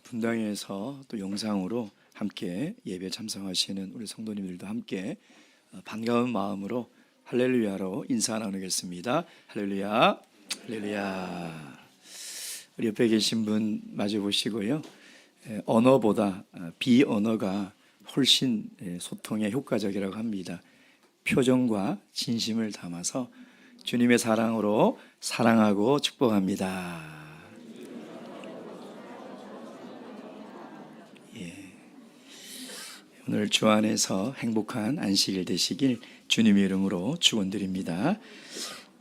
분당에서 또 영상으로 함께 예배 참석하시는 우리 성도님들도 함께 반가운 마음으로 할렐루야로 인사 나누겠습니다. 할렐루야, 할렐루야. 우리 옆에 계신 분 마주 보시고요. 언어보다 비언어가 훨씬 소통에 효과적이라고 합니다. 표정과 진심을 담아서 주님의 사랑으로 사랑하고 축복합니다. 오늘 주 안에서 행복한 안식일 되시길 주님의 이름으로 축원드립니다.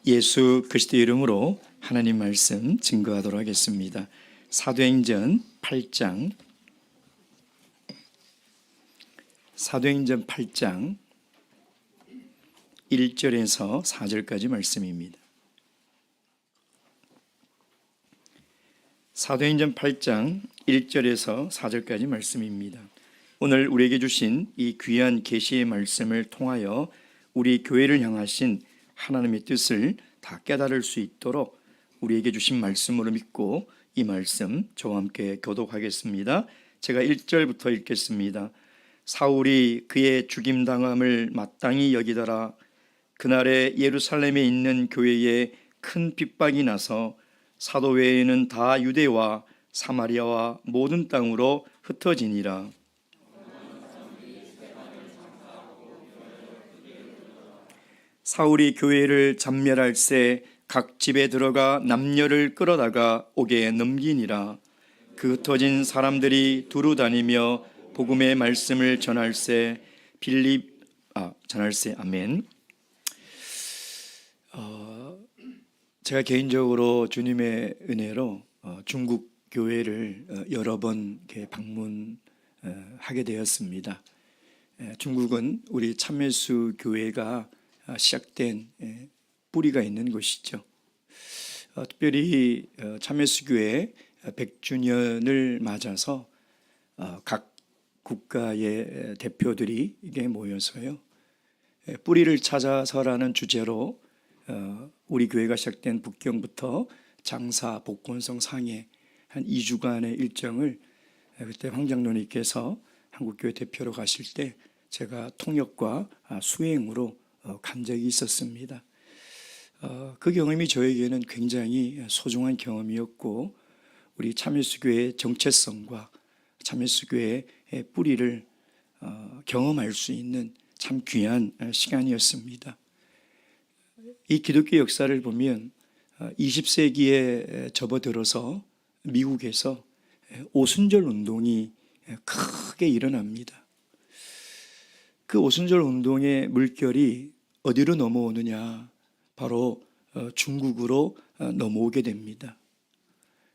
예수 그리스도의 이름으로 하나님 말씀 증거하도록 하겠습니다. 사도행전 8장 1절에서 4절까지 말씀입니다. 사도행전 8장 1절에서 4절까지 말씀입니다. 오늘 우리에게 주신 이 귀한 계시의 말씀을 통하여 우리 교회를 향하신 하나님의 뜻을 다 깨달을 수 있도록 우리에게 주신 말씀으로 믿고 이 말씀 저와 함께 교독하겠습니다. 제가 1절부터 읽겠습니다. 사울이 그의 죽임당함을 마땅히 여기더라. 그날에 예루살렘에 있는 교회에 큰 핍박이 나서 사도 외에는 다 유대와 사마리아와 모든 땅으로 흩어지니라. 사울이 교회를 잠멸할새 각 집에 들어가 남녀를 끌어다가 옥에 넘기니라. 그 흩어진 사람들이 두루 다니며 복음의 말씀을 전할새 아멘. 제가 개인적으로 주님의 은혜로 중국 교회를 여러 번 방문하게 되었습니다. 중국은 우리 참예수 교회가 시작된 뿌리가 있는 곳이죠. 특별히 참예수교회 100주년을 맞아서 각 국가의 대표들이 이게 모여서요, 뿌리를 찾아서라는 주제로 우리 교회가 시작된 북경부터 장사 복권성 상해 한 2주간의 일정을 그때 황장로님께서 한국교회 대표로 가실 때 제가 통역과 수행으로 간 적이 있었습니다. 그 경험이 저에게는 굉장히 소중한 경험이었고, 우리 참예수교회의 정체성과 참예수교회의 뿌리를 경험할 수 있는 참 귀한 시간이었습니다. 이 기독교 역사를 보면 20세기에 접어들어서 미국에서 오순절 운동이 크게 일어납니다. 그 오순절 운동의 물결이 어디로 넘어오느냐, 바로 중국으로 넘어오게 됩니다.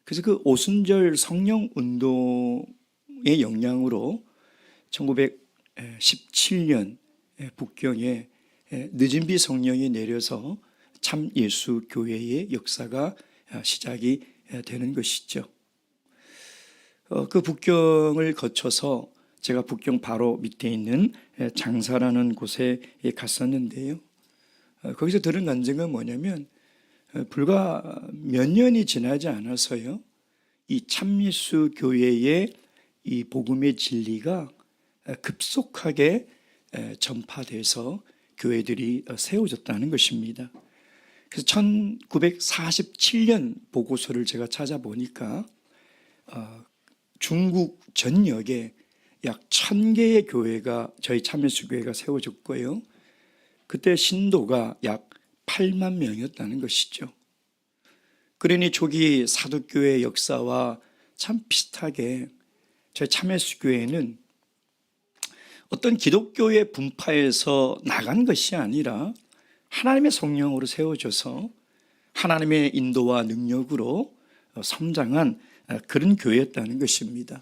그래서 그 오순절 성령 운동의 영향으로 1917년 북경에 늦은비 성령이 내려서 참 예수 교회의 역사가 시작이 되는 것이죠. 그 북경을 거쳐서 제가 북경 바로 밑에 있는 장사라는 곳에 갔었는데요. 거기서 들은 간증은 뭐냐면, 불과 몇 년이 지나지 않아서요, 이 참예수 교회의 이 복음의 진리가 급속하게 전파돼서 교회들이 세워졌다는 것입니다. 그래서 1947년 보고서를 제가 찾아보니까 중국 전역에 약 1000개의 교회가, 저희 참예수 교회가 세워졌고요, 그때 신도가 약 8만 명이었다는 것이죠. 그러니 초기 사도교회 역사와 참 비슷하게 저희 참예수 교회는 어떤 기독교의 분파에서 나간 것이 아니라 하나님의 성령으로 세워져서 하나님의 인도와 능력으로 성장한 그런 교회였다는 것입니다.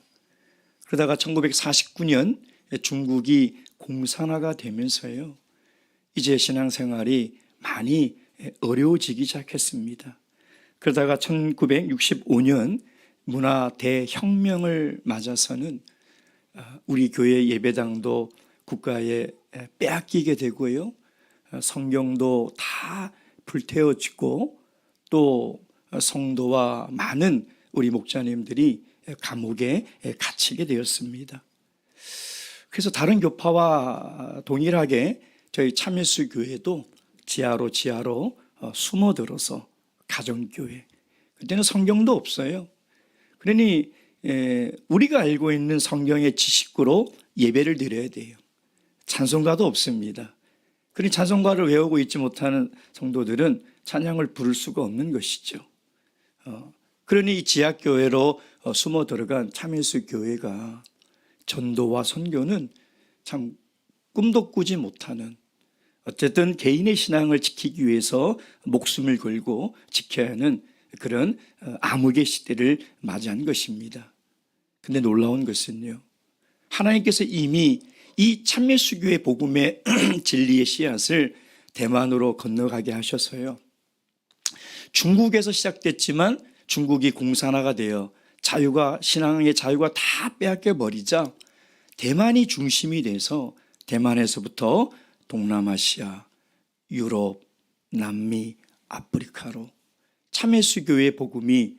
그러다가 1949년 중국이 공산화가 되면서요, 이제 신앙생활이 많이 어려워지기 시작했습니다. 그러다가 1965년 문화 대혁명을 맞아서는 우리 교회 예배당도 국가에 빼앗기게 되고요, 성경도 다 불태워지고 또 성도와 많은 우리 목자님들이 감옥에 갇히게 되었습니다. 그래서 다른 교파와 동일하게 저희 참예수 교회도 지하로 숨어들어서 가정교회, 그때는 성경도 없어요. 그러니 우리가 알고 있는 성경의 지식으로 예배를 드려야 돼요. 찬송가도 없습니다. 그러니 찬송가를 외우고 있지 못하는 성도들은 찬양을 부를 수가 없는 것이죠. 그러니 이 지하교회로 숨어 들어간 참예수 교회가 전도와 선교는 참 꿈도 꾸지 못하는, 어쨌든 개인의 신앙을 지키기 위해서 목숨을 걸고 지켜야 하는 그런 암흑의 시대를 맞이한 것입니다. 근데 놀라운 것은요, 하나님께서 이미 이 참예수교의 복음의 진리의 씨앗을 대만으로 건너가게 하셔서요, 중국에서 시작됐지만 중국이 공산화가 되어 신앙의 자유가 다 빼앗겨 버리자 대만이 중심이 돼서 대만에서부터 동남아시아, 유럽, 남미, 아프리카로 참예수교의 복음이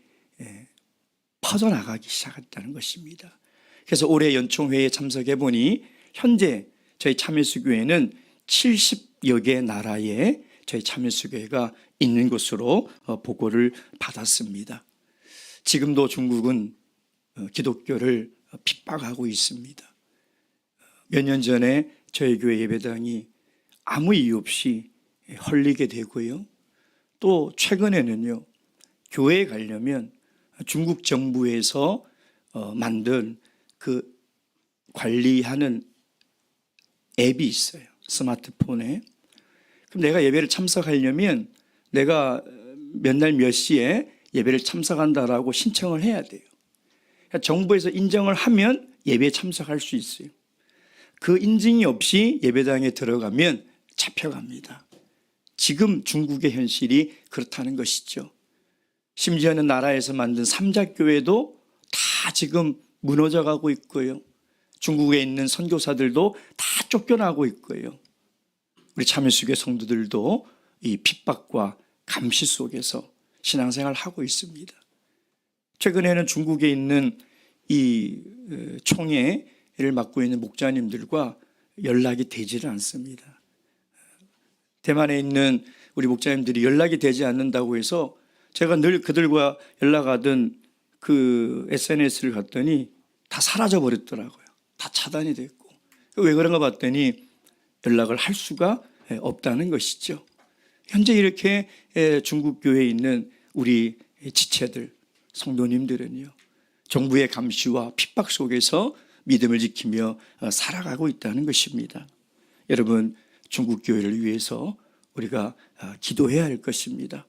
퍼져나가기 시작했다는 것입니다. 그래서 올해 연총회에 참석해 보니 현재 저희 참예수교회는 70여 개 나라에 저희 참예수교회가 있는 것으로 보고를 받았습니다. 지금도 중국은 기독교를 핍박하고 있습니다. 몇 년 전에 저희 교회 예배당이 아무 이유 없이 헐리게 되고요. 또 최근에는요, 교회에 가려면 중국 정부에서 만든 그 관리하는 앱이 있어요. 스마트폰에. 그럼 내가 예배를 참석하려면 내가 몇 날 몇 시에 예배를 참석한다라고 신청을 해야 돼요. 그러니까 정부에서 인정을 하면 예배에 참석할 수 있어요. 그 인증이 없이 예배당에 들어가면 잡혀갑니다. 지금 중국의 현실이 그렇다는 것이죠. 심지어는 나라에서 만든 삼자교회도 다 지금 무너져가고 있고요. 중국에 있는 선교사들도 다 쫓겨나고 있고요. 우리 참예수교회 성도들도 이 핍박과 감시 속에서 신앙생활을 하고 있습니다. 최근에는 중국에 있는 이 총회를 맡고 있는 목자님들과 연락이 되지를 않습니다. 대만에 있는 우리 목자님들이 연락이 되지 않는다고 해서 제가 늘 그들과 연락하던 그 SNS를 갔더니 다 사라져 버렸더라고요. 다 차단이 됐고. 왜 그런가 봤더니 연락을 할 수가 없다는 것이죠. 현재 이렇게 중국 교회에 있는 우리 지체들, 성도님들은요, 정부의 감시와 핍박 속에서 믿음을 지키며 살아가고 있다는 것입니다. 여러분, 중국 교회를 위해서 우리가 기도해야 할 것입니다.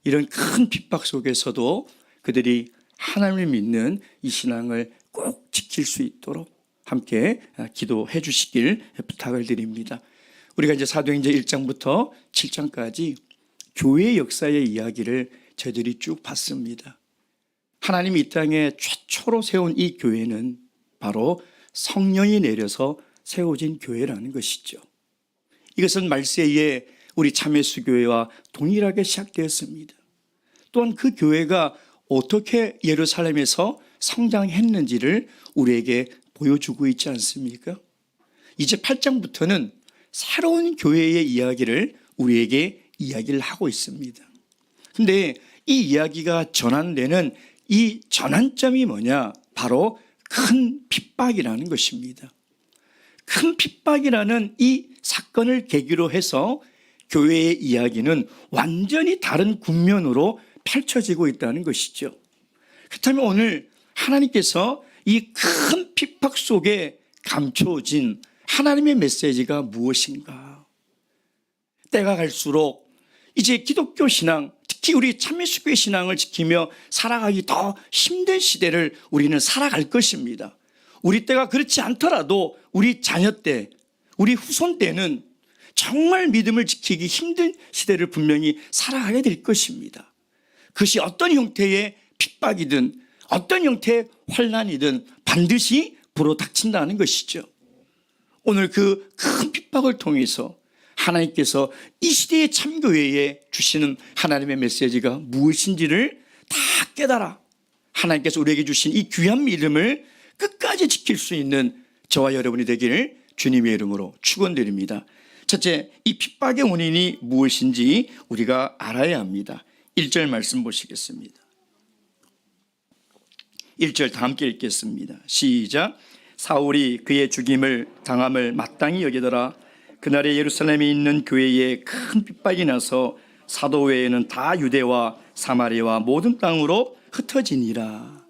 이런 큰 핍박 속에서도 그들이 하나님을 믿는 이 신앙을 꼭 지킬 수 있도록 함께 기도해 주시길 부탁을 드립니다. 우리가 이제 사도행전 1장부터 7장까지 교회의 역사의 이야기를 저희들이 쭉 봤습니다. 하나님이 이 땅에 최초로 세운 이 교회는 바로 성령이 내려서 세워진 교회라는 것이죠. 이것은 말세에 우리 참예수교회와 동일하게 시작되었습니다. 또한 그 교회가 어떻게 예루살렘에서 성장했는지를 우리에게 보여주고 있지 않습니까? 이제 8장부터는 새로운 교회의 이야기를 우리에게 이야기를 하고 있습니다. 그런데 이 이야기가 전환되는 이 전환점이 뭐냐? 바로 큰 핍박이라는 것입니다. 큰 핍박이라는 이 사건을 계기로 해서 교회의 이야기는 완전히 다른 국면으로 펼쳐지고 있다는 것이죠. 그렇다면 오늘 하나님께서 이 큰 핍박 속에 감춰진 하나님의 메시지가 무엇인가? 때가 갈수록 이제 기독교 신앙, 특히 우리 참예수교의 신앙을 지키며 살아가기 더 힘든 시대를 우리는 살아갈 것입니다. 우리 때가 그렇지 않더라도 우리 자녀 때, 우리 후손 때는 정말 믿음을 지키기 힘든 시대를 분명히 살아가게 될 것입니다. 그것이 어떤 형태의 핍박이든 어떤 형태의 환난이든 반드시 불어닥친다는 것이죠. 오늘 그 큰 핍박을 통해서 하나님께서 이 시대의 참교회에 주시는 하나님의 메시지가 무엇인지를 다 깨달아 하나님께서 우리에게 주신 이 귀한 믿음을 끝까지 지킬 수 있는 저와 여러분이 되기를 주님의 이름으로 축원드립니다. 첫째, 이 핍박의 원인이 무엇인지 우리가 알아야 합니다. 1절 말씀 보시겠습니다. 1절 다 함께 읽겠습니다. 시작. 사울이 그의 죽임을 당함을 마땅히 여기더라. 그날에 예루살렘에 있는 교회에 큰 핍박이 나서 사도 외에는 다 유대와 사마리아와 모든 땅으로 흩어지니라.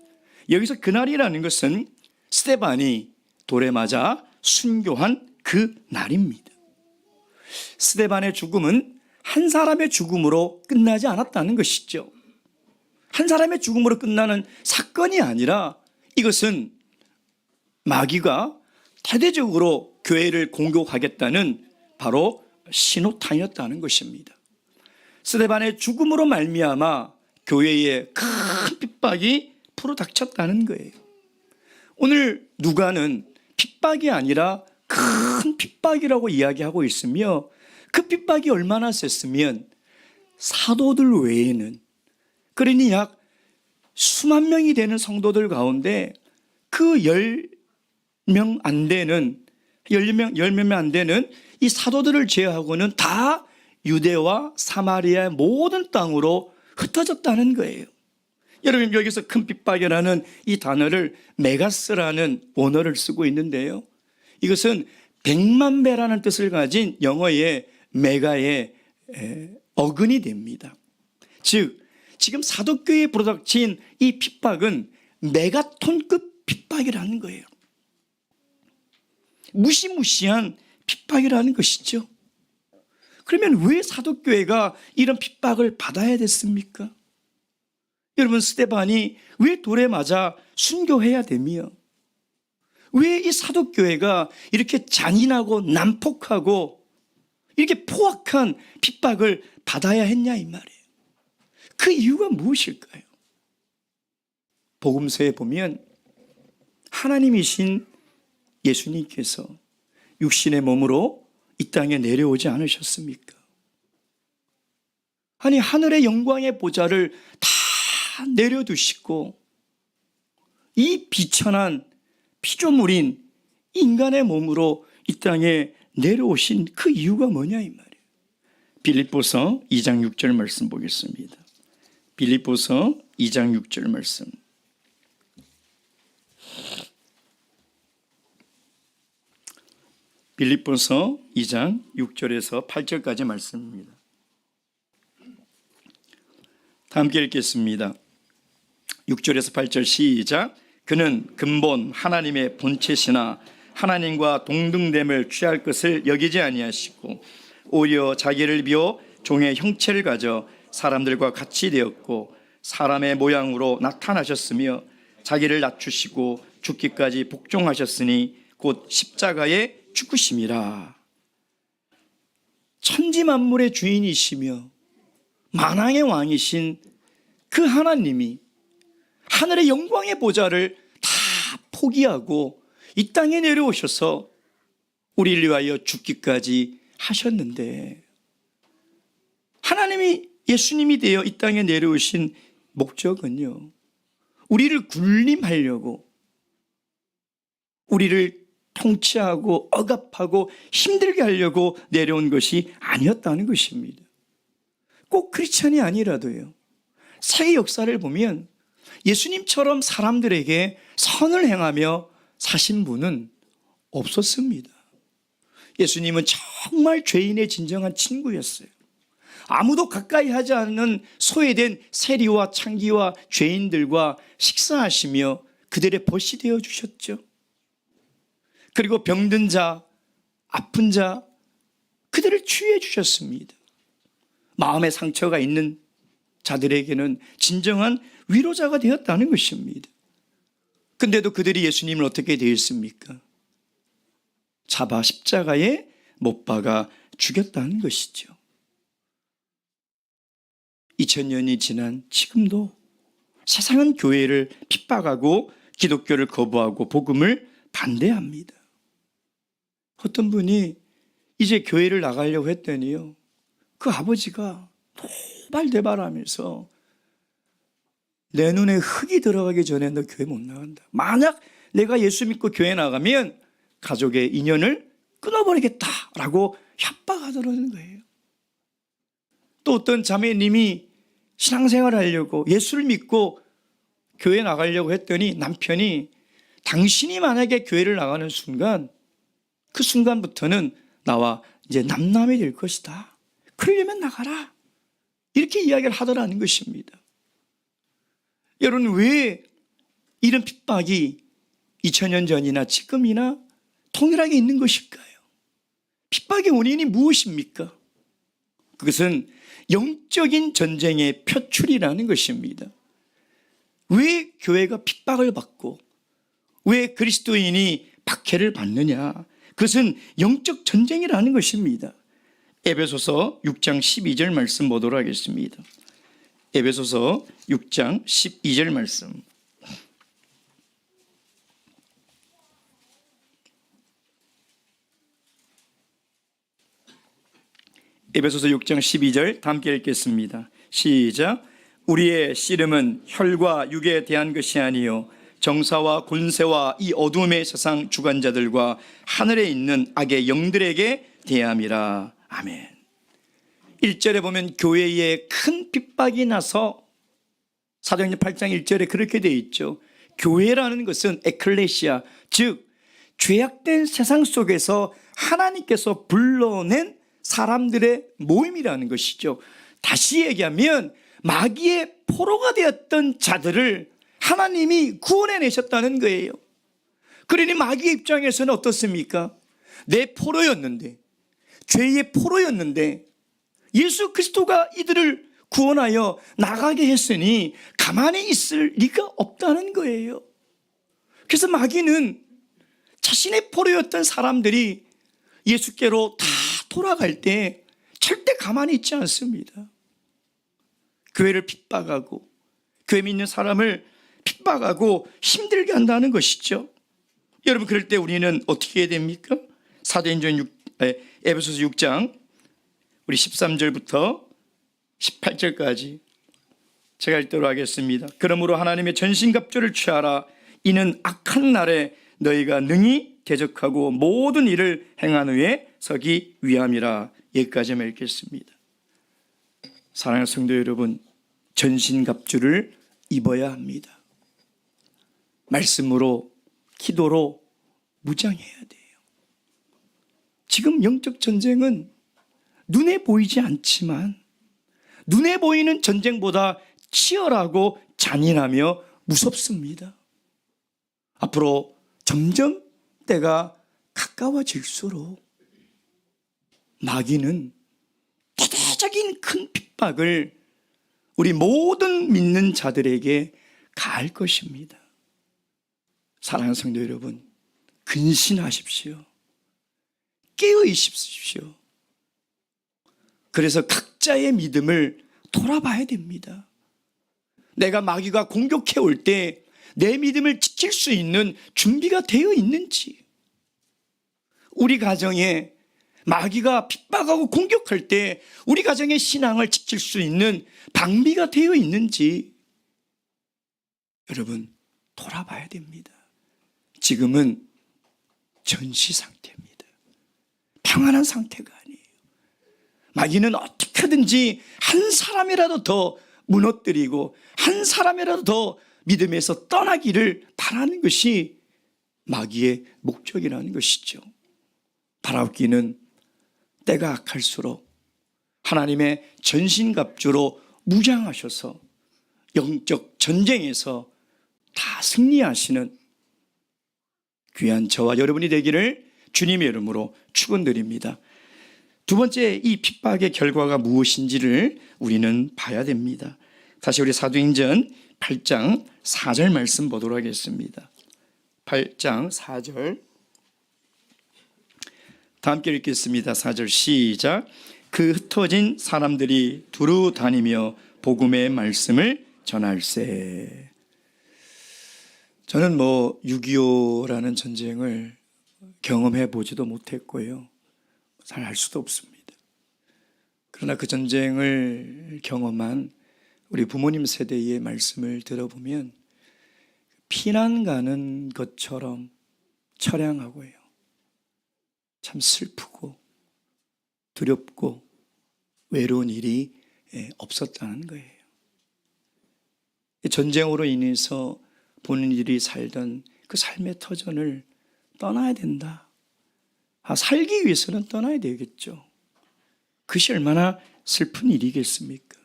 여기서 그날이라는 것은 스데반이 돌에 맞아 순교한 그 날입니다. 스데반의 죽음은 한 사람의 죽음으로 끝나지 않았다는 것이죠. 한 사람의 죽음으로 끝나는 사건이 아니라 이것은 마귀가 대대적으로 교회를 공격하겠다는 바로 신호탄이었다는 것입니다. 스데반의 죽음으로 말미암아 교회에 큰 핍박이 풀어닥쳤다는 거예요. 오늘 누가는 핍박이 아니라 큰 핍박이라고 이야기하고 있으며 그 핍박이 얼마나 셌으면 사도들 외에는, 그러니 약 수만 명이 되는 성도들 가운데 그 10명 안 되는 이 사도들을 제외하고는 다 유대와 사마리아의 모든 땅으로 흩어졌다는 거예요. 여러분, 여기서 큰 핍박이라는 이 단어를 메가스라는 원어를 쓰고 있는데요, 이것은 100만 배라는 뜻을 가진 영어의 메가의 어근이 됩니다. 즉 지금 사도교회에 불어닥친 이 핍박은 메가톤급 핍박이라는 거예요. 무시무시한 핍박이라는 것이죠. 그러면 왜 사도교회가 이런 핍박을 받아야 됐습니까? 여러분, 스데반이 왜 돌에 맞아 순교해야 되며, 왜 이 사도교회가 이렇게 잔인하고 난폭하고 이렇게 포악한 핍박을 받아야 했냐 이 말이에요. 그 이유가 무엇일까요? 복음서에 보면 하나님이신 예수님께서 육신의 몸으로 이 땅에 내려오지 않으셨습니까? 아니, 하늘의 영광의 보좌를 다 내려두시고 이 비천한 피조물인 인간의 몸으로 이 땅에 내려오신 그 이유가 뭐냐 이 말이에요. 빌립보서 2장 6절 말씀 보겠습니다. 빌립보서 2장 6절 말씀. 빌립보서 2장 6절에서 8절까지 말씀입니다. 다 함께 읽겠습니다. 6절에서 8절 시작. 그는 근본 하나님의 본체시나 하나님과 동등됨을 취할 것을 여기지 아니하시고 오히려 자기를 비워 종의 형체를 가져 사람들과 같이 되었고 사람의 모양으로 나타나셨으며 자기를 낮추시고 죽기까지 복종하셨으니 곧 십자가에 죽으심이라. 천지 만물의 주인이시며 만왕의 왕이신 그 하나님이 하늘의 영광의 보좌를 다 포기하고 이 땅에 내려오셔서 우리를 위하여 죽기까지 하셨는데, 하나님이 예수님이 되어 이 땅에 내려오신 목적은요, 우리를 군림하려고, 우리를 통치하고 억압하고 힘들게 하려고 내려온 것이 아니었다는 것입니다. 꼭 크리스찬이 아니라도요, 세계 역사를 보면 예수님처럼 사람들에게 선을 행하며 사신 분은 없었습니다. 예수님은 정말 죄인의 진정한 친구였어요. 아무도 가까이 하지 않는 소외된 세리와 창기와 죄인들과 식사하시며 그들의 벗이 되어 주셨죠. 그리고 병든 자, 아픈 자, 그들을 치유해 주셨습니다. 마음의 상처가 있는 자들에게는 진정한 위로자가 되었다는 것입니다. 근데도 그들이 예수님을 어떻게 되었습니까? 잡아 십자가에 못 박아 죽였다는 것이죠. 2000년이 지난 지금도 세상은 교회를 핍박하고 기독교를 거부하고 복음을 반대합니다. 어떤 분이 이제 교회를 나가려고 했더니요, 그 아버지가 노발대발하면서 내 눈에 흙이 들어가기 전에 너 교회 못 나간다. 만약 내가 예수 믿고 교회 나가면 가족의 인연을 끊어버리겠다라고 협박하더라는 거예요. 또 어떤 자매님이 신앙생활을 하려고 예수를 믿고 교회 나가려고 했더니 남편이 당신이 만약에 교회를 나가는 순간 그 순간부터는 나와 이제 남남이 될 것이다. 그러려면 나가라. 이렇게 이야기를 하더라는 것입니다. 여러분, 왜 이런 핍박이 2000년 전이나 지금이나 동일하게 있는 것일까요? 핍박의 원인이 무엇입니까? 그것은 영적인 전쟁의 표출이라는 것입니다. 왜 교회가 핍박을 받고 왜 그리스도인이 박해를 받느냐? 그것은 영적 전쟁이라는 것입니다. 에베소서 6장 12절 말씀 보도록 하겠습니다. 에베소서 6장 12절 말씀. 에베소서 6장 12절 다 함께 읽겠습니다. 시작. 우리의 씨름은 혈과 육에 대한 것이 아니요 정사와 군세와 이 어둠의 세상 주관자들과 하늘에 있는 악의 영들에게 대함이라. 아멘. 1절에 보면 교회에 큰 핍박이 나서 사도행전 8장 1절에 그렇게 되어 있죠. 교회라는 것은 에클레시아, 즉 죄악된 세상 속에서 하나님께서 불러낸 사람들의 모임이라는 것이죠. 다시 얘기하면 마귀의 포로가 되었던 자들을 하나님이 구원해내셨다는 거예요. 그러니 마귀의 입장에서는 어떻습니까? 내 포로였는데, 죄의 포로였는데 예수 그리스도가 이들을 구원하여 나가게 했으니 가만히 있을 리가 없다는 거예요. 그래서 마귀는 자신의 포로였던 사람들이 예수께로 다 돌아갈 때 절대 가만히 있지 않습니다. 교회를 핍박하고 교회 믿는 사람을 핍박하고 힘들게 한다는 것이죠. 여러분, 그럴 때 우리는 어떻게 해야 됩니까? 에베소서 6장 우리 13절부터 18절까지 제가 읽도록 하겠습니다. 그러므로 하나님의 전신갑주를 취하라. 이는 악한 날에 너희가 능히 대적하고 모든 일을 행한 후에 서기 위함이라. 여기까지만 읽겠습니다. 사랑하는 성도 여러분, 전신갑주를 입어야 합니다. 말씀으로, 기도로 무장해야 돼요. 지금 영적 전쟁은 눈에 보이지 않지만 눈에 보이는 전쟁보다 치열하고 잔인하며 무섭습니다. 앞으로 점점 때가 가까워질수록 마귀는 대대적인 큰 핍박을 우리 모든 믿는 자들에게 가할 것입니다. 사랑하는 성도 여러분, 근신하십시오. 깨어 있으십시오. 그래서 각자의 믿음을 돌아봐야 됩니다. 내가 마귀가 공격해 올 때 내 믿음을 지킬 수 있는 준비가 되어 있는지, 우리 가정에 마귀가 핍박하고 공격할 때 우리 가정의 신앙을 지킬 수 있는 방비가 되어 있는지 여러분 돌아봐야 됩니다. 지금은 전시 상태입니다. 평안한 상태가 아니에요. 마귀는 어떻게든지 한 사람이라도 더 무너뜨리고 한 사람이라도 더 믿음에서 떠나기를 바라는 것이 마귀의 목적이라는 것이죠. 바라옵기는 때가 악할수록 하나님의 전신갑주로 무장하셔서 영적 전쟁에서 다 승리하시는 귀한 저와 여러분이 되기를 주님의 이름으로 축원드립니다. 두 번째, 이 핍박의 결과가 무엇인지를 우리는 봐야 됩니다. 다시 우리 사도행전 8장 4절 말씀 보도록 하겠습니다. 8장 4절 다 함께 읽겠습니다. 4절 시작. 그 흩어진 사람들이 두루 다니며 복음의 말씀을 전할세. 저는 6.25라는 전쟁을 경험해 보지도 못했고요. 잘 알 수도 없습니다. 그러나 그 전쟁을 경험한 우리 부모님 세대의 말씀을 들어보면 피난 가는 것처럼 처량하고요, 참 슬프고 두렵고 외로운 일이 없었다는 거예요. 전쟁으로 인해서 본인들이 살던 그 삶의 터전을 떠나야 된다. 살기 위해서는 떠나야 되겠죠. 그것이 얼마나 슬픈 일이겠습니까?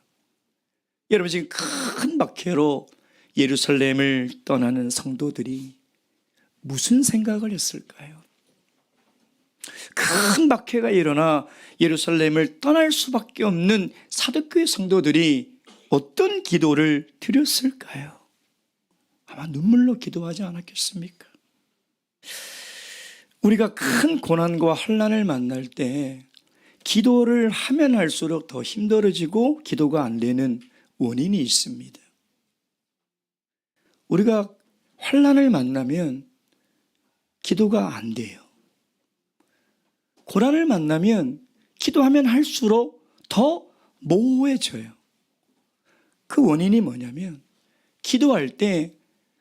여러분, 지금 큰 박해로 예루살렘을 떠나는 성도들이 무슨 생각을 했을까요? 큰 박해가 일어나 예루살렘을 떠날 수밖에 없는 사도교회 성도들이 어떤 기도를 드렸을까요? 아마 눈물로 기도하지 않았겠습니까? 우리가 큰 고난과 환난을 만날 때 기도를 하면 할수록 더 힘들어지고 기도가 안 되는 원인이 있습니다. 우리가 환난을 만나면 기도가 안 돼요. 고난을 만나면 기도하면 할수록 더 모호해져요. 그 원인이 뭐냐면 기도할 때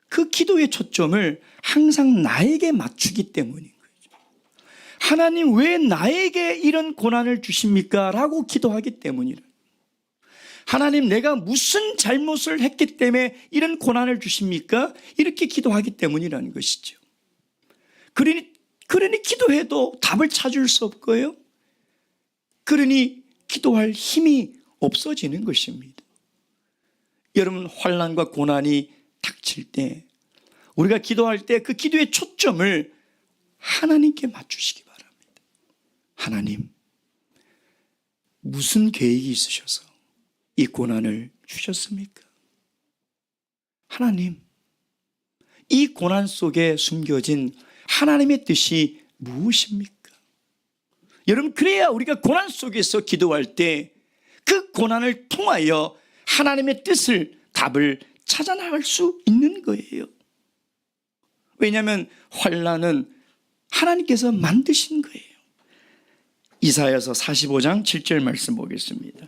그 기도의 초점을 항상 나에게 맞추기 때문인 거죠. 하나님, 왜 나에게 이런 고난을 주십니까? 라고 기도하기 때문이라. 하나님, 내가 무슨 잘못을 했기 때문에 이런 고난을 주십니까? 이렇게 기도하기 때문이라는 것이죠. 그러니 기도해도 답을 찾을 수 없고요, 그러니 기도할 힘이 없어지는 것입니다. 여러분, 환난과 고난이 닥칠 때 우리가 기도할 때 그 기도의 초점을 하나님께 맞추시기 바랍니다. 하나님, 무슨 계획이 있으셔서 이 고난을 주셨습니까? 하나님, 이 고난 속에 숨겨진 하나님의 뜻이 무엇입니까? 여러분, 그래야 우리가 고난 속에서 기도할 때 그 고난을 통하여 하나님의 뜻을, 답을 찾아나갈 수 있는 거예요. 왜냐하면 환난은 하나님께서 만드신 거예요. 이사야서 45장 7절 말씀 보겠습니다.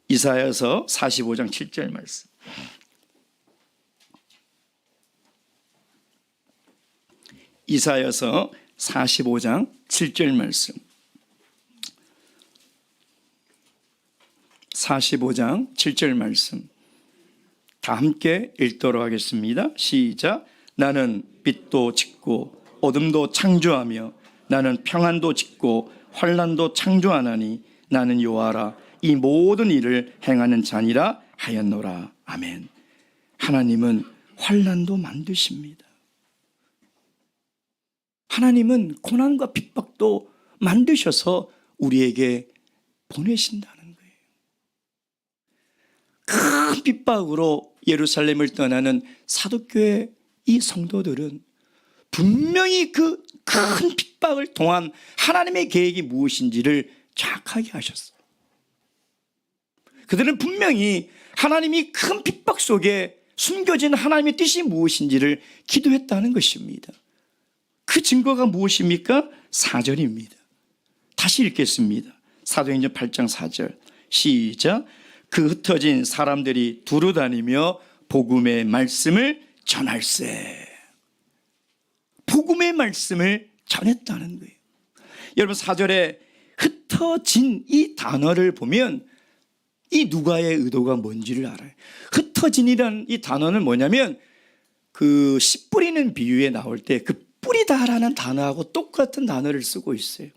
이사야서 45장 7절 말씀. 이사야서 45장 7절 말씀. 45장 7절 말씀. 다 함께 읽도록 하겠습니다. 시작. 나는 빛도 짓고 어둠도 창조하며 나는 평안도 짓고 환난도 창조하나니 나는 여호와라. 이 모든 일을 행하는 자니라 하였노라. 아멘. 하나님은 환난도 만드십니다. 하나님은 고난과 핍박도 만드셔서 우리에게 보내신다는 거예요. 큰 핍박으로 예루살렘을 떠나는 사도교회 이 성도들은 분명히 그 큰 핍박을 통한 하나님의 계획이 무엇인지를 정확하게 아셨어요. 그들은 분명히 하나님이 큰 핍박 속에 숨겨진 하나님의 뜻이 무엇인지를 기도했다는 것입니다. 그 증거가 무엇입니까? 4절입니다. 다시 읽겠습니다. 사도행전 8장 4절. 시작. 그 흩어진 사람들이 두루 다니며 복음의 말씀을 전할세. 복음의 말씀을 전했다는 거예요. 여러분, 4절에 흩어진 이 단어를 보면 이 누가의 의도가 뭔지를 알아요. 흩어진이라는 이 단어는 뭐냐면 그 씨 뿌리는 비유에 나올 때 그 뿌리다라는 단어하고 똑같은 단어를 쓰고 있어요.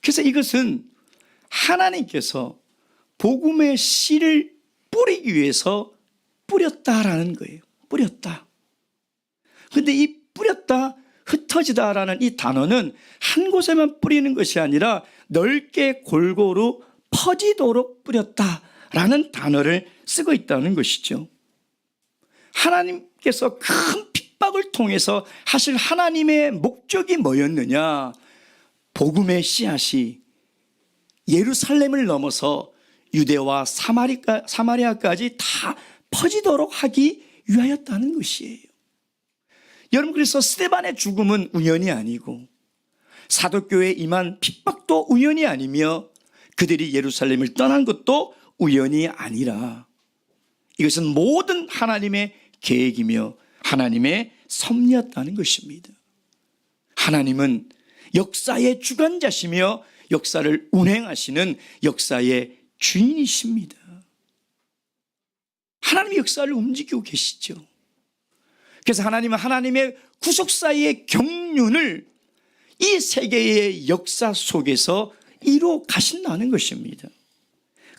그래서 이것은 하나님께서 복음의 씨를 뿌리기 위해서 뿌렸다라는 거예요. 뿌렸다. 그런데 이 뿌렸다, 흩어지다라는 이 단어는 한 곳에만 뿌리는 것이 아니라 넓게 골고루 퍼지도록 뿌렸다라는 단어를 쓰고 있다는 것이죠. 하나님께서 큰 핍박을 통해서 하실 하나님의 목적이 뭐였느냐? 복음의 씨앗이 예루살렘을 넘어서 유대와 사마리아까지 다 퍼지도록 하기 위하였다는 것이에요. 여러분, 그래서 스데반의 죽음은 우연이 아니고 사도교회에 임한 핍박도 우연이 아니며 그들이 예루살렘을 떠난 것도 우연이 아니라 이것은 모든 하나님의 계획이며 하나님의 섭리였다는 것입니다. 하나님은 역사의 주관자시며 역사를 운행하시는 역사의 주인이십니다. 하나님의 역사를 움직이고 계시죠. 그래서 하나님은 하나님의 구속사의 경륜을 이 세계의 역사 속에서 이루어 가신다는 것입니다.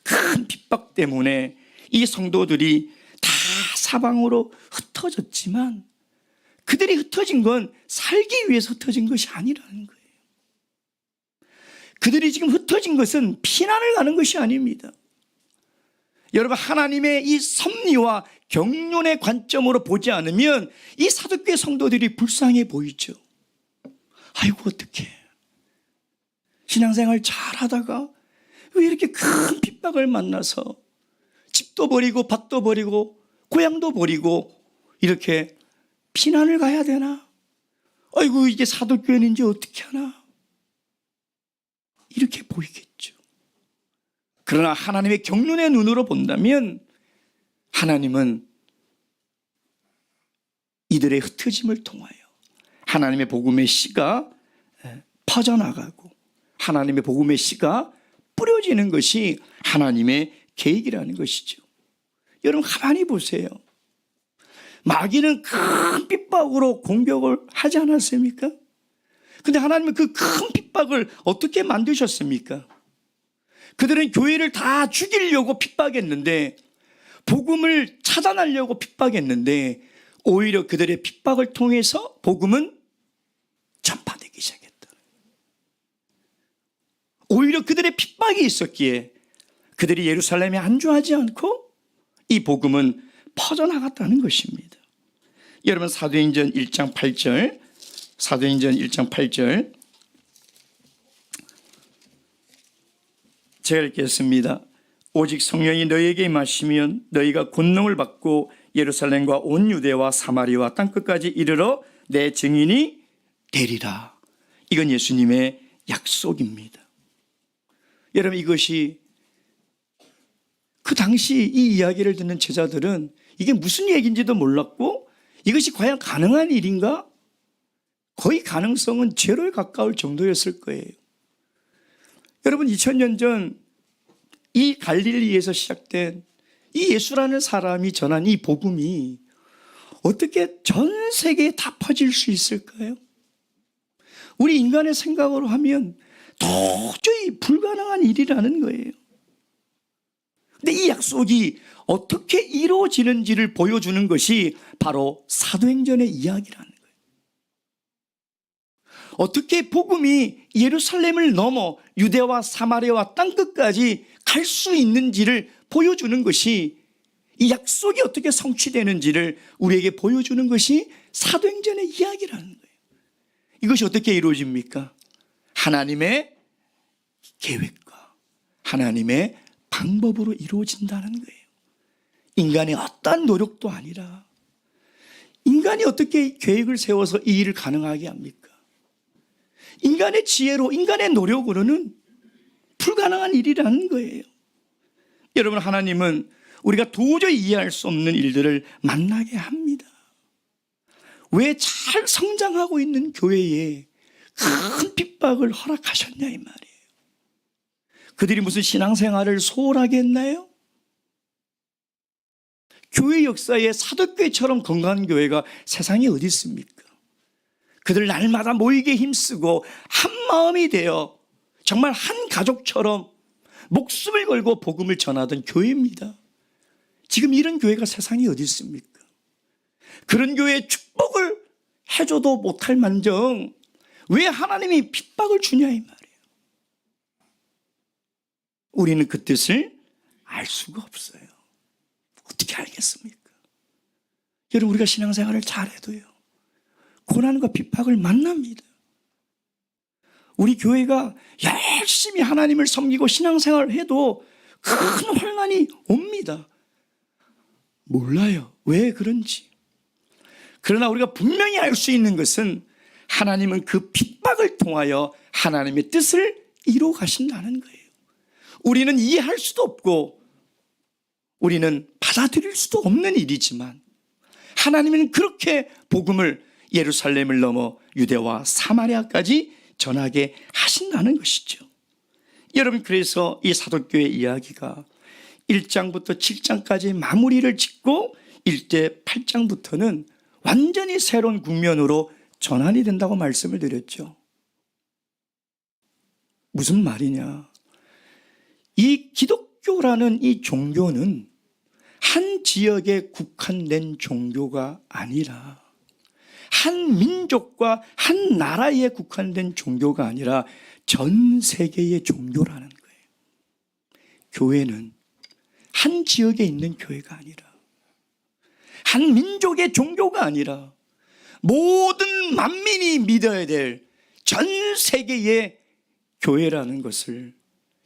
큰 핍박 때문에 이 성도들이 다 사방으로 흩어졌지만 그들이 흩어진 건 살기 위해서 흩어진 것이 아니라는 거예요. 그들이 지금 흩어진 것은 피난을 가는 것이 아닙니다. 여러분, 하나님의 이 섭리와 경륜의 관점으로 보지 않으면 이 사도교회 성도들이 불쌍해 보이죠. 아이고 어떡해, 신앙생활 잘하다가 왜 이렇게 큰 핍박을 만나서 집도 버리고 밭도 버리고 고향도 버리고 이렇게 피난을 가야 되나? 아이고 이게 사도교회는 이제 어떻게 하나? 이렇게 보이겠죠. 그러나 하나님의 경륜의 눈으로 본다면 하나님은 이들의 흩어짐을 통하여 하나님의 복음의 씨가 퍼져나가고 하나님의 복음의 씨가 뿌려지는 것이 하나님의 계획이라는 것이죠. 여러분 가만히 보세요. 마귀는 큰 핍박으로 공격을 하지 않았습니까? 근데 하나님은 그 큰 핍박을 어떻게 만드셨습니까? 그들은 교회를 다 죽이려고 핍박했는데, 복음을 차단하려고 핍박했는데, 오히려 그들의 핍박을 통해서 복음은 전파되기 시작했다. 오히려 그들의 핍박이 있었기에 그들이 예루살렘에 안주하지 않고 이 복음은 퍼져나갔다는 것입니다. 여러분 사도행전 1장 8절, 사도행전 1장 8절 제가 읽겠습니다. 오직 성령이 너희에게 임하시면 너희가 권능을 받고 예루살렘과 온 유대와 사마리아와 땅끝까지 이르러 내 증인이 되리라. 이건 예수님의 약속입니다. 여러분 이것이 그 당시 이 이야기를 듣는 제자들은 이게 무슨 얘기인지도 몰랐고 이것이 과연 가능한 일인가? 거의 가능성은 제로에 가까울 정도였을 거예요. 여러분 2000년 전 이 갈릴리에서 시작된 이 예수라는 사람이 전한 이 복음이 어떻게 전 세계에 다 퍼질 수 있을까요? 우리 인간의 생각으로 하면 도저히 불가능한 일이라는 거예요. 근데 이 약속이 어떻게 이루어지는지를 보여주는 것이 바로 사도행전의 이야기라는 거예요. 어떻게 복음이 예루살렘을 넘어 유대와 사마리아와 땅끝까지 갈 수 있는지를 보여주는 것이, 이 약속이 어떻게 성취되는지를 우리에게 보여주는 것이 사도행전의 이야기라는 거예요. 이것이 어떻게 이루어집니까? 하나님의 계획과 하나님의 방법으로 이루어진다는 거예요. 인간의 어떠한 노력도 아니라, 인간이 어떻게 계획을 세워서 이 일을 가능하게 합니까? 인간의 지혜로, 인간의 노력으로는 불가능한 일이라는 거예요. 여러분, 하나님은 우리가 도저히 이해할 수 없는 일들을 만나게 합니다. 왜 잘 성장하고 있는 교회에 큰 핍박을 허락하셨냐 이 말이에요. 그들이 무슨 신앙생활을 소홀하게 했나요? 교회 역사에 사도교회처럼 건강한 교회가 세상에 어디 있습니까? 그들 날마다 모이게 힘쓰고 한 마음이 되어 정말 한 가족처럼 목숨을 걸고 복음을 전하던 교회입니다. 지금 이런 교회가 세상에 어디 있습니까? 그런 교회에 축복을 해줘도 못할 만정 왜 하나님이 핍박을 주냐 이 말이에요. 우리는 그 뜻을 알 수가 없어요. 어떻게 알겠습니까? 여러분, 우리가 신앙생활을 잘해도요, 고난과 핍박을 만납니다. 우리 교회가 열심히 하나님을 섬기고 신앙생활을 해도 큰 환난이 옵니다. 몰라요, 왜 그런지. 그러나 우리가 분명히 알 수 있는 것은 하나님은 그 핍박을 통하여 하나님의 뜻을 이루어 가신다는 거예요. 우리는 이해할 수도 없고 우리는 받아들일 수도 없는 일이지만 하나님은 그렇게 복음을 예루살렘을 넘어 유대와 사마리아까지 전하게 하신다는 것이죠. 여러분, 그래서 이 사도교회 이야기가 1장부터 7장까지 마무리를 짓고 이제 8장부터는 완전히 새로운 국면으로 전환이 된다고 말씀을 드렸죠. 무슨 말이냐? 이 기독교라는 이 종교는 한 지역에 국한된 종교가 아니라, 한 민족과 한 나라에 국한된 종교가 아니라 전 세계의 종교라는 거예요. 교회는 한 지역에 있는 교회가 아니라, 한 민족의 종교가 아니라 모든 만민이 믿어야 될 전 세계의 교회라는 것을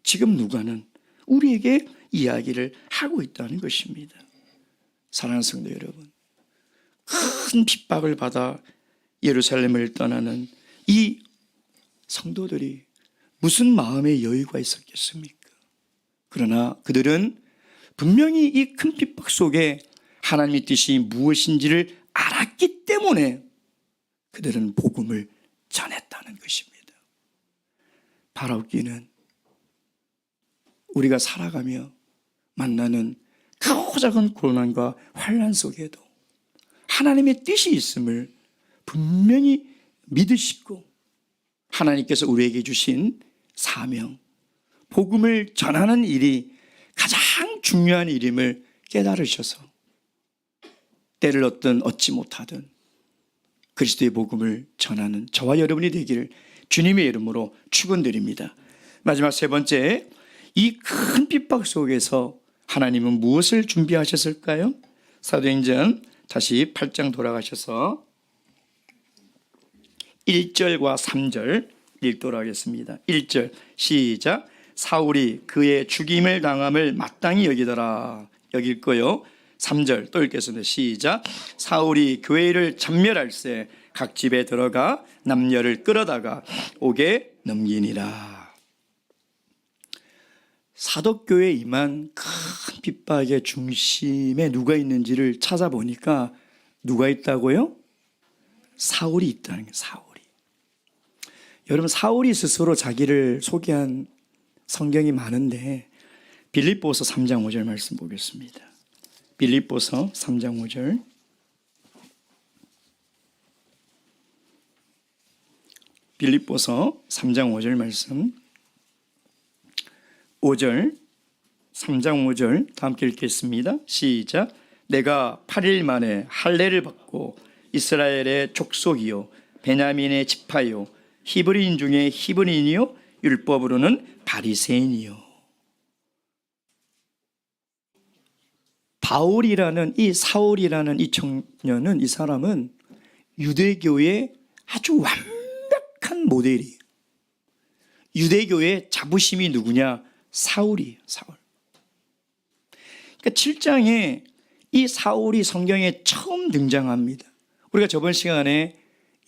지금 누가는 우리에게 이야기를 하고 있다는 것입니다. 사랑하는 성도 여러분, 큰 핍박을 받아 예루살렘을 떠나는 이 성도들이 무슨 마음의 여유가 있었겠습니까? 그러나 그들은 분명히 이 큰 핍박 속에 하나님의 뜻이 무엇인지를 알았기 때문에 그들은 복음을 전했다는 것입니다. 바라옵기는 우리가 살아가며 만나는 크고 작은 고난과 환난 속에도 하나님의 뜻이 있음을 분명히 믿으시고 하나님께서 우리에게 주신 사명, 복음을 전하는 일이 가장 중요한 일임을 깨달으셔서 때를 얻지 못하든 그리스도의 복음을 전하는 저와 여러분이 되기를 주님의 이름으로 축원드립니다. 마지막 세 번째, 이 큰 핍박 속에서 하나님은 무엇을 준비하셨을까요? 사도행전 다시 8장 돌아가셔서 1절과 3절 읽도록 하겠습니다. 1절 시작. 사울이 그의 죽임을 당함을 마땅히 여기더라. 여길거요. 3절 또 읽겠습니다. 시작. 사울이 교회를 전멸할세 각 집에 들어가 남녀를 끌어다가 옥에 넘기니라. 사도교회에 임한 큰 핍박의 중심에 누가 있는지를 찾아보니까 누가 있다고요? 사울이 있다는 거예요. 사울이. 여러분, 사울이 스스로 자기를 소개한 성경이 많은데 빌립보서 3장 5절 말씀 보겠습니다. 빌립보서 3장 5절. 빌립보서 3장 5절 말씀. 5절, 3장 5절 다 함께 읽겠습니다. 시작. 내가 8일 만에 할례를 받고 이스라엘의 족속이요 베냐민의 지파요 히브리인 중에 히브리인이요 율법으로는 바리새인이요. 바울이라는 이 사울이라는 이 청년은, 이 사람은 유대교의 아주 완벽한 모델이에요. 유대교의 자부심이 누구냐? 사울이에요. 사울. 그러니까 7장에 이 사울이 성경에 처음 등장합니다. 우리가 저번 시간에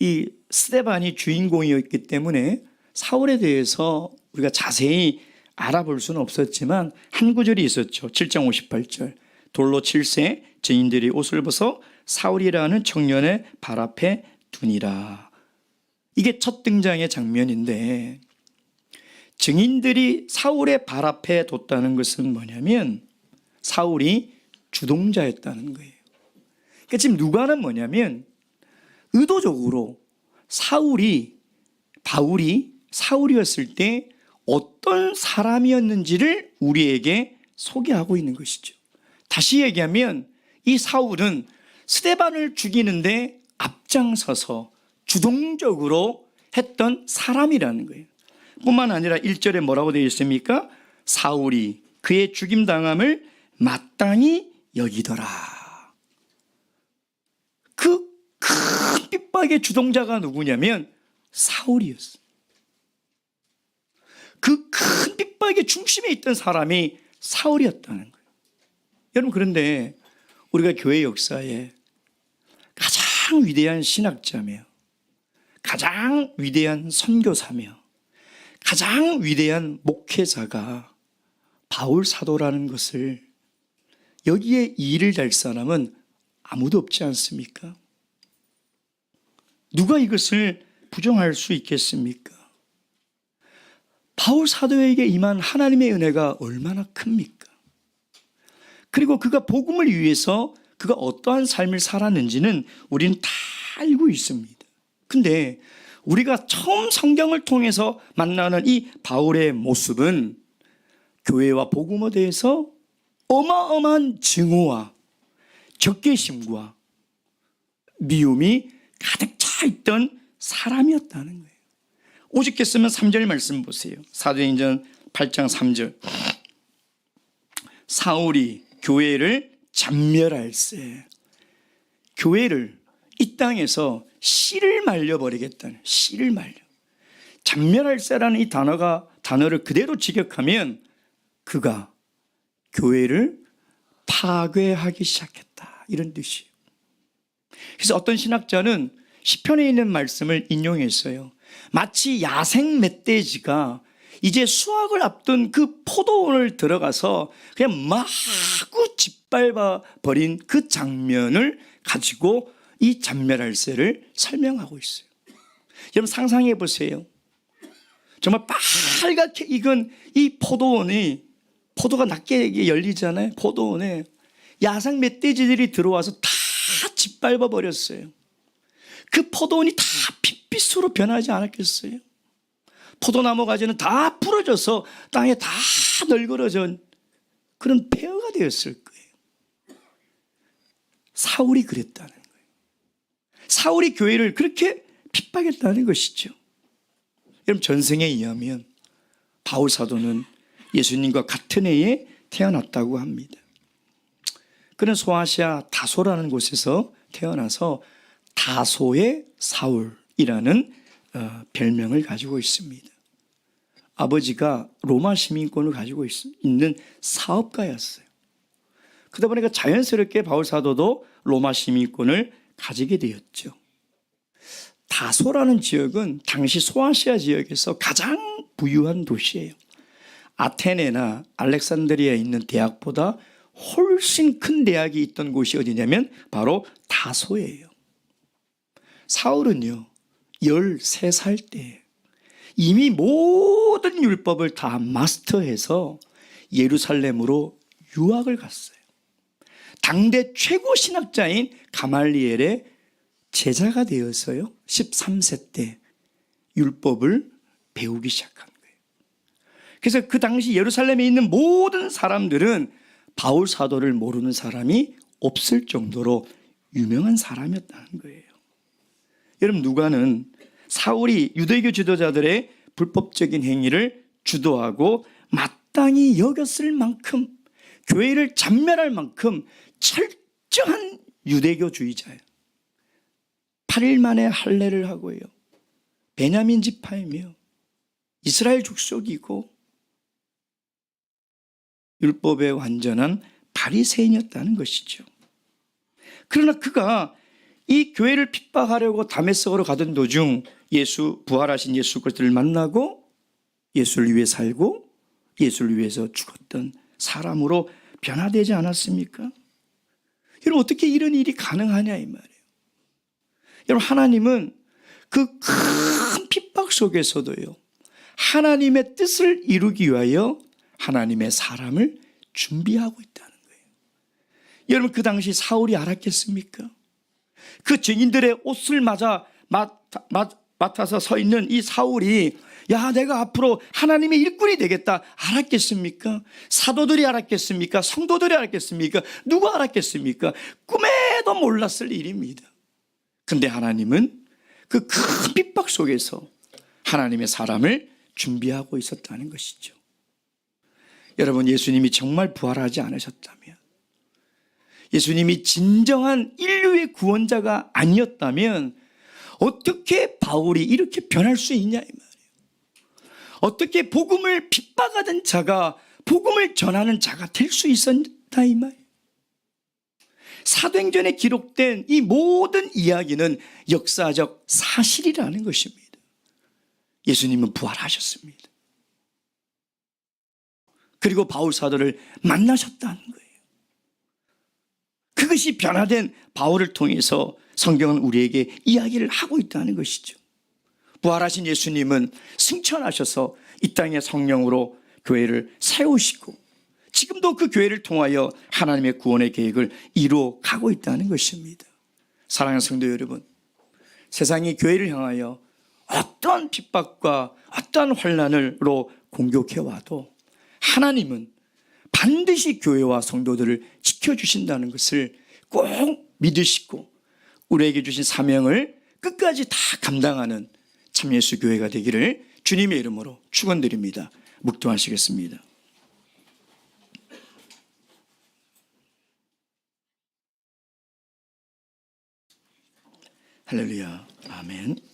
이 스데반이 주인공이었기 때문에 사울에 대해서 우리가 자세히 알아볼 수는 없었지만 한 구절이 있었죠. 7장 58절. 돌로 칠세 증인들이 옷을 벗어 사울이라는 청년의 발 앞에 두니라. 이게 첫 등장의 장면인데, 증인들이 사울의 발 앞에 뒀다는 것은 뭐냐면 사울이 주동자였다는 거예요. 그러니까 지금 누가는 뭐냐면 의도적으로 바울이 사울이었을 때 어떤 사람이었는지를 우리에게 소개하고 있는 것이죠. 다시 얘기하면 이 사울은 스데반을 죽이는데 앞장서서 주동적으로 했던 사람이라는 거예요. 뿐만 아니라 1절에 뭐라고 되어 있습니까? 사울이 그의 죽임당함을 마땅히 여기더라. 그 큰 핍박의 주동자가 누구냐면 사울이었어요. 그 큰 핍박의 중심에 있던 사람이 사울이었다는 거예요. 여러분, 그런데 우리가 교회 역사에 가장 위대한 신학자며 가장 위대한 선교사며 가장 위대한 목회자가 바울 사도라는 것을 여기에 이의를 댈 사람은 아무도 없지 않습니까? 누가 이것을 부정할 수 있겠습니까? 바울 사도에게 임한 하나님의 은혜가 얼마나 큽니까? 그리고 그가 복음을 위해서 그가 어떠한 삶을 살았는지는 우리는 다 알고 있습니다. 근데 우리가 처음 성경을 통해서 만나는 이 바울의 모습은 교회와 복음에 대해서 어마어마한 증오와 적개심과 미움이 가득 차 있던 사람이었다는 거예요. 오직했으면 3절 말씀 보세요. 사도행전 8장 3절. 사울이 교회를 잔멸할세. 교회를 이 땅에서 씨를 말려버리겠다는, 씨를 말려. 잔멸할세라는 이 단어를 그대로 직역하면 그가 교회를 파괴하기 시작했다, 이런 뜻이에요. 그래서 어떤 신학자는 시편에 있는 말씀을 인용했어요. 마치 야생 멧돼지가 이제 수확을 앞둔 그 포도원을 들어가서 그냥 마구 짓밟아 버린 그 장면을 가지고 이 잔멸할세를 설명하고 있어요. 여러분 상상해 보세요. 정말 빨갛게 익은 이 포도원이, 포도가 낮게 열리잖아요. 포도원에 야생 멧돼지들이 들어와서 다 짓밟아 버렸어요. 그 포도원이 다 핏빛으로 변하지 않았겠어요? 포도나무 가지는 다 부러져서 땅에 다 널그러진 그런 폐허가 되었을 거예요. 사울이 그랬다는 거예요. 사울이 교회를 그렇게 핍박했다는 것이죠. 여러분 전생에 의하면 바울 사도는 예수님과 같은 해에 태어났다고 합니다. 그는 소아시아 다소라는 곳에서 태어나서 다소의 사울이라는 별명을 가지고 있습니다. 아버지가 로마 시민권을 가지고 있는 사업가였어요. 그러다 보니까 자연스럽게 바울 사도도 로마 시민권을 가지게 되었죠. 다소라는 지역은 당시 소아시아 지역에서 가장 부유한 도시예요. 아테네나 알렉산드리아에 있는 대학보다 훨씬 큰 대학이 있던 곳이 어디냐면 바로 다소예요. 사울은요 13살 때 이미 모든 율법을 다 마스터해서 예루살렘으로 유학을 갔어요. 당대 최고 신학자인 가말리엘의 제자가 되어서요 13세 때 율법을 배우기 시작한 거예요. 그래서 그 당시 예루살렘에 있는 모든 사람들은 바울 사도를 모르는 사람이 없을 정도로 유명한 사람이었다는 거예요. 여러분 누가는 사울이 유대교 지도자들의 불법적인 행위를 주도하고 마땅히 여겼을 만큼, 교회를 잔멸할 만큼 철저한 유대교주의자예요. 8일 만에 할례를 하고요, 베냐민 지파이며 이스라엘 족속이고 율법에 완전한 바리새인이었다는 것이죠. 그러나 그가 이 교회를 핍박하려고 다메섹으로 가던 도중 부활하신 예수 그리스도를 만나고 예수를 위해 살고 예수를 위해서 죽었던 사람으로 변화되지 않았습니까? 여러분 어떻게 이런 일이 가능하냐 이 말이에요. 여러분 하나님은 그 큰 핍박 속에서도요 하나님의 뜻을 이루기 위하여 하나님의 사람을 준비하고 있다는 거예요. 여러분 그 당시 사울이 알았겠습니까? 그 증인들의 옷을 맡아서 서 있는 이 사울이 야 내가 앞으로 하나님의 일꾼이 되겠다 알았겠습니까? 사도들이 알았겠습니까? 성도들이 알았겠습니까? 누가 알았겠습니까? 꿈에도 몰랐을 일입니다. 근데 하나님은 그 큰 핍박 속에서 하나님의 사람을 준비하고 있었다는 것이죠. 여러분 예수님이 정말 부활하지 않으셨다면, 예수님이 진정한 인류의 구원자가 아니었다면 어떻게 바울이 이렇게 변할 수 있냐 이 말이에요. 어떻게 복음을 핍박하던 자가 복음을 전하는 자가 될 수 있었다 이 말이에요. 사도행전에 기록된 이 모든 이야기는 역사적 사실이라는 것입니다. 예수님은 부활하셨습니다. 그리고 바울 사도를 만나셨다는 거예요. 그것이 변화된 바울을 통해서 성경은 우리에게 이야기를 하고 있다는 것이죠. 부활하신 예수님은 승천하셔서 이 땅의 성령으로 교회를 세우시고 지금도 그 교회를 통하여 하나님의 구원의 계획을 이루어 가고 있다는 것입니다. 사랑하는 성도 여러분, 세상이 교회를 향하여 어떤 핍박과 어떤 환난으로 공격해와도 하나님은 반드시 교회와 성도들을 지켜주신다는 것을 꼭 믿으시고 우리에게 주신 사명을 끝까지 다 감당하는 참예수 교회가 되기를 주님의 이름으로 축원드립니다. 묵도하시겠습니다. 할렐루야. 아멘.